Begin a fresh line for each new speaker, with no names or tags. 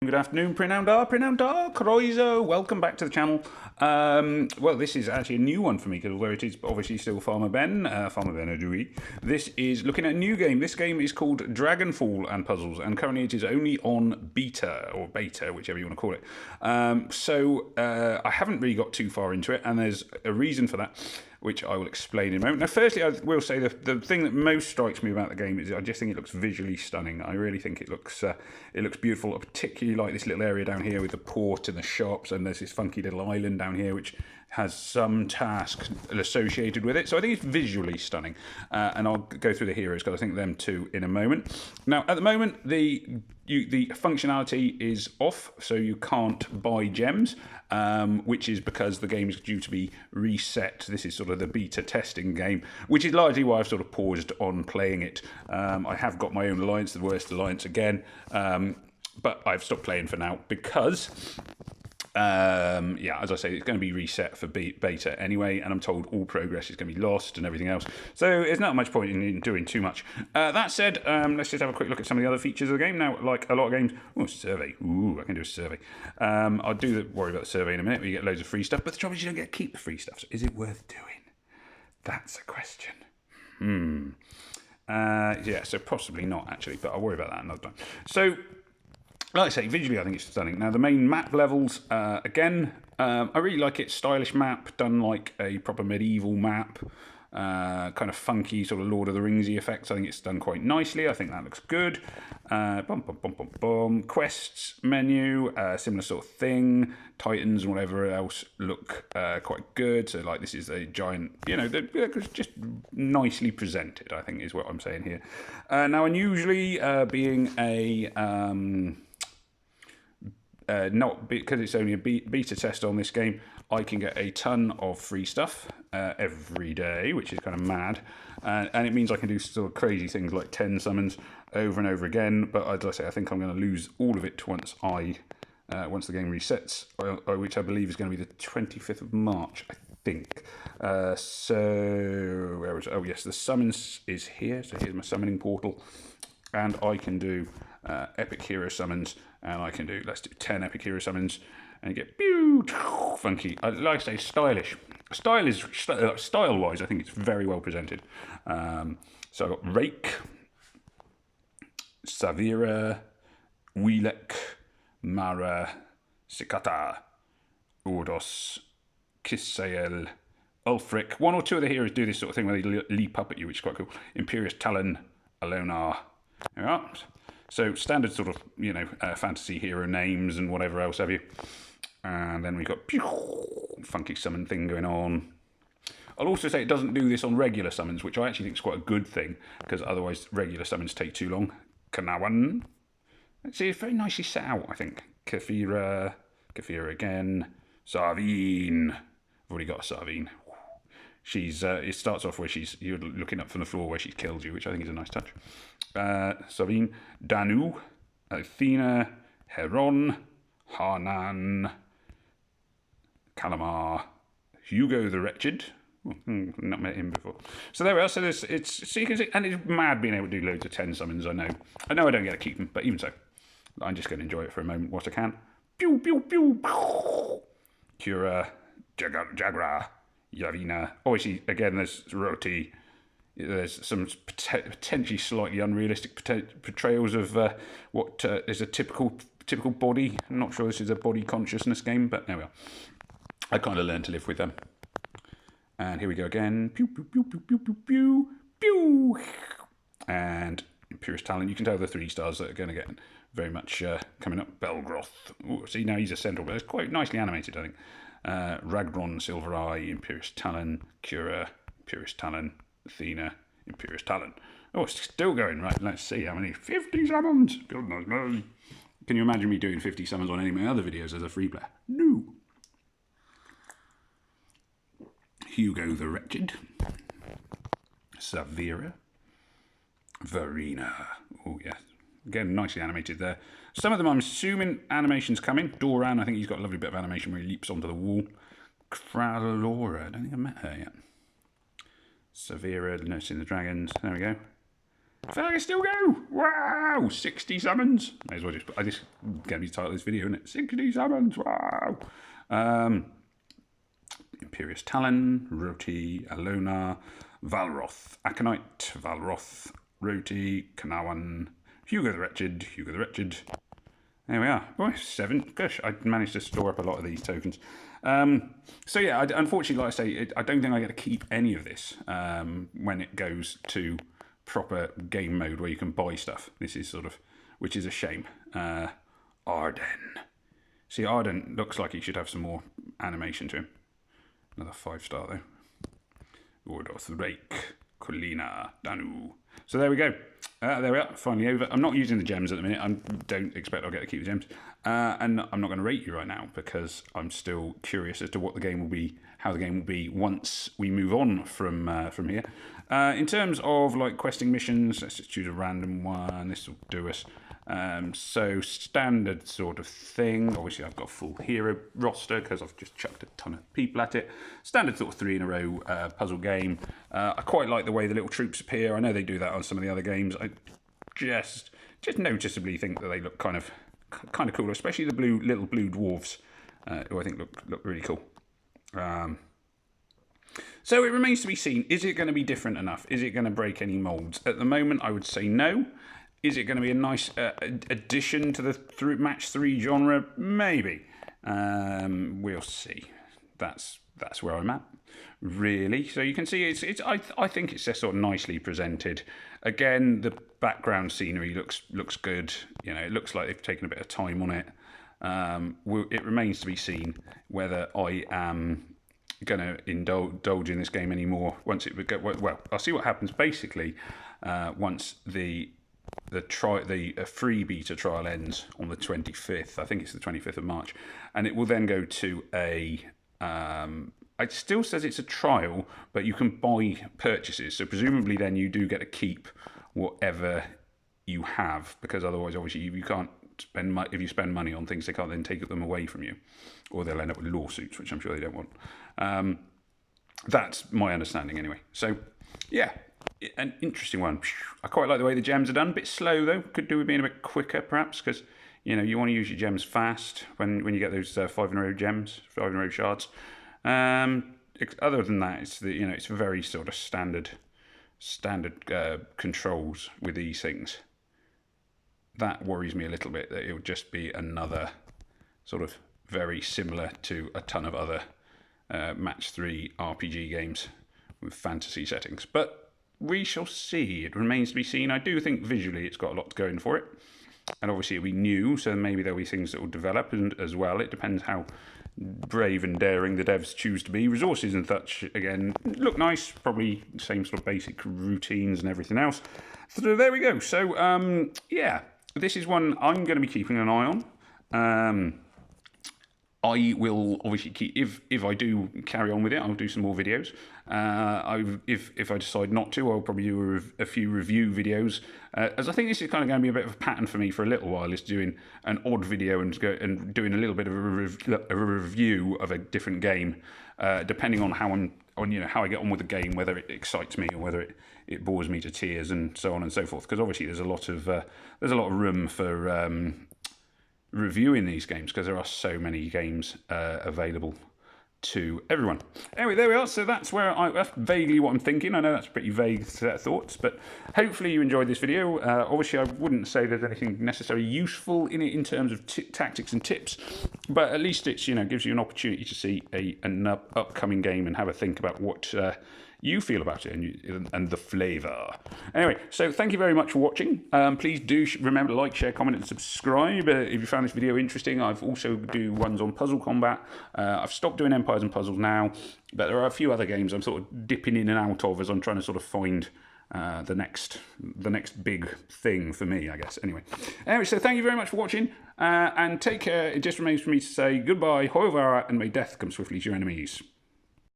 Good afternoon, Prenam Dar, Croizo. Welcome back to the channel. Well, this is actually a new one for me, because although it is obviously still Farmer Ben Adui, this is looking at a new game. This game is called Dragonfall and Puzzles, and currently it is only on beta, or beta, whichever you want to call it. I haven't really got too far into it, and there's a reason for that, which I will explain in a moment. Now, firstly, I will say the thing that most strikes me about the game is I just think it looks visually stunning. I really think it looks beautiful. I particularly like this little area down here with the port and the shops, and there's this funky little island down here which has some tasks associated with it. So I think it's visually stunning, and I'll go through the heroes because I think them too in a moment. Now, at the moment, the functionality is off, so you can't buy gems, which is because the game is due to be reset. This is sort of the beta testing game, which is largely why I've sort of paused on playing it. I have got my own alliance, the worst alliance again, but I've stopped playing for now because yeah, as I say, it's going to be reset for beta anyway, and I'm told all progress is going to be lost and everything else. So there's not much point in doing too much. That said, let's just have a quick look at some of the other features of the game. Now, like a lot of games, survey. Ooh, I can do a survey. I'll worry about the survey in a minute, where you get loads of free stuff, but the trouble is you don't get to keep the free stuff. So is it worth doing? That's a question. Yeah, so possibly not, actually, but I'll worry about that another time. So, like I say, visually I think it's stunning. Now, the main map levels, again, I really like it. Stylish map, done like a proper medieval map. Kind of funky, sort of Lord of the Ringsy effects. I think it's done quite nicely. I think that looks good. Quests menu, similar sort of thing. Titans and whatever else look quite good. So, like, this is a giant, they're just nicely presented, I think is what I'm saying here. Now, unusually, being a not because it's only a beta test on this game, I can get a ton of free stuff every day, which is kind of mad, and it means I can do sort of crazy things like 10 summons over and over again. But as I say, I think I'm going to lose all of it once the game resets, which I believe is going to be the 25th of March, I think. So where is it? Oh yes, the summons is here. So here's my summoning portal, and I can do epic hero summons, and I can do, let's do 10 epic hero summons, and you get funky. Like I say, stylish. Style-wise, I think it's very well presented. So I've got Rake, Savira, Wielek, Mara, Sikata, Ordos, Kisael, Ulfric. One or two of the heroes do this sort of thing where they leap up at you, which is quite cool. Imperious Talon, Alonar. Yeah. So standard sort of, fantasy hero names and whatever else have you. And then we've got funky summon thing going on. I'll also say it doesn't do this on regular summons, which I actually think is quite a good thing, because otherwise regular summons take too long. Kanawan. See, it's very nicely set out, I think. Kafira again. Sarveen. I've already got a Sarveen. She's it starts off where you're looking up from the floor where she's killed you, which I think is a nice touch. Sarveen, Danu, Athena, Heron, Hanan, Calamar, Hugo the Wretched. Not met him before. So there we are. So so you can see, and it's mad being able to do loads of 10 summons. I know I don't get to keep them, but even so, I'm just going to enjoy it for a moment whilst I can. Pew pew pew. Cura, Jagra, Yavina. Obviously, again, there's Roti. There's some potentially slightly unrealistic portrayals of what is a typical body. I'm not sure this is a body consciousness game, but there we are. I kind of learned to live with them. And here we go again. Pew, pew, pew, pew, pew, pew, pew, pew. And Imperious Talon. You can tell the 3 stars that are going to get very much coming up. Belgroth. Ooh, see, now he's a central, but it's quite nicely animated, I think. Ragron, Silver Eye, Imperious Talon, Cura, Imperious Talon, Athena, Imperious Talon. Oh, it's still going. Right, let's see how many. 50 summons! Goodness me. Can you imagine me doing 50 summons on any of my other videos as a free player? No. Hugo the Wretched. Savira. Verena. Oh, yes. Again, nicely animated there. Some of them, I'm assuming animation's coming. Doran, I think he's got a lovely bit of animation where he leaps onto the wall. Kralora, I don't think I've met her yet. Savira, Nursing the Dragons. There we go. I feel like I still go. Wow, 60 summons. May as well just. I just get me the title of this video, isn't it? 60 summons. Wow. Imperious Talon, Roti, Alona, Valroth, Aconite, Valroth, Roti, Kanawan, Hugo the Wretched, Hugo the Wretched. There we are. Oh, 7. Gosh, I managed to store up a lot of these tokens. So yeah, unfortunately, like I say, I don't think I get to keep any of this when it goes to proper game mode where you can buy stuff. This is sort of, which is a shame. Arden. See, Arden looks like he should have some more animation to him. Another 5-star though. Ordoth, Rake, Colina, Danu. So there we go. There we are, finally over. I'm not using the gems at the minute. I don't expect I'll get to keep the gems. And I'm not going to rate you right now because I'm still curious as to what the game will be, how the game will be once we move on from here. In terms of like questing missions, let's just choose a random one. This will do us. So standard sort of thing. Obviously I've got a full hero roster because I've just chucked a ton of people at it. Standard sort of 3 in a row puzzle game. I quite like the way the little troops appear. I know they do that on some of the other games. I just noticeably think that they look kind of cool, especially the little blue dwarves, who I think look really cool. So it remains to be seen. Is it going to be different enough? Is it going to break any molds? At the moment, I would say no. Is it going to be a nice addition to the match 3 genre? Maybe. We'll see. That's where I'm at, really. So you can see I think it's just sort of nicely presented. Again, the background scenery looks good. You know, it looks like they've taken a bit of time on it. It remains to be seen whether I am going to indulge in this game anymore once it would go. Well, I'll see what happens basically once the free beta trial ends on the 25th. I think it's the 25th of March, and it will then go to a. It still says it's a trial, but you can buy purchases. So presumably, then you do get to keep whatever you have, because otherwise, obviously, you can't spend if you spend money on things, they can't then take them away from you, or they'll end up with lawsuits, which I'm sure they don't want. That's my understanding, anyway. So, yeah. An interesting one. I quite like the way the gems are done. A bit slow though. Could do with being a bit quicker, perhaps, because you know you want to use your gems fast when you get those 5 in a row gems, 5 in a row shards. Other than that, it's very sort of standard controls with these things. That worries me a little bit, that it would just be another sort of very similar to a ton of other match 3 RPG games with fantasy settings, but we shall see. It remains to be seen. I do think visually it's got a lot going for it. And obviously it'll be new, so maybe there'll be things that will develop as well. It depends how brave and daring the devs choose to be. Resources and such, again, look nice. Probably same sort of basic routines and everything else. So there we go. So, yeah, this is one I'm going to be keeping an eye on. I will obviously keep, if I do carry on with it, I'll do some more videos. If I decide not to, I'll probably do a few review videos. As I think this is kind of going to be a bit of a pattern for me for a little while, is doing an odd video and doing a little bit of a review of a different game, depending on how I get on with the game, whether it excites me or whether it bores me to tears, and so on and so forth. Because obviously there's a lot of room for reviewing these games, because there are so many games available to everyone. Anyway, there we are. So that's vaguely what I'm thinking. I know that's a pretty vague set of thoughts, but hopefully you enjoyed this video. Obviously, I wouldn't say there's anything necessarily useful in it in terms of tactics and tips, but at least it's gives you an opportunity to see an upcoming game and have a think about what you feel about it and the flavour. Anyway, so thank you very much for watching. Please do remember to like, share, comment and subscribe if you found this video interesting. I've also do ones on puzzle combat. I've stopped doing Empires and Puzzles now, but there are a few other games I'm sort of dipping in and out of as I'm trying to sort of find the next big thing for me, I guess. Anyway, so thank you very much for watching, and take care. It just remains for me to say goodbye, however, and may death come swiftly to your enemies.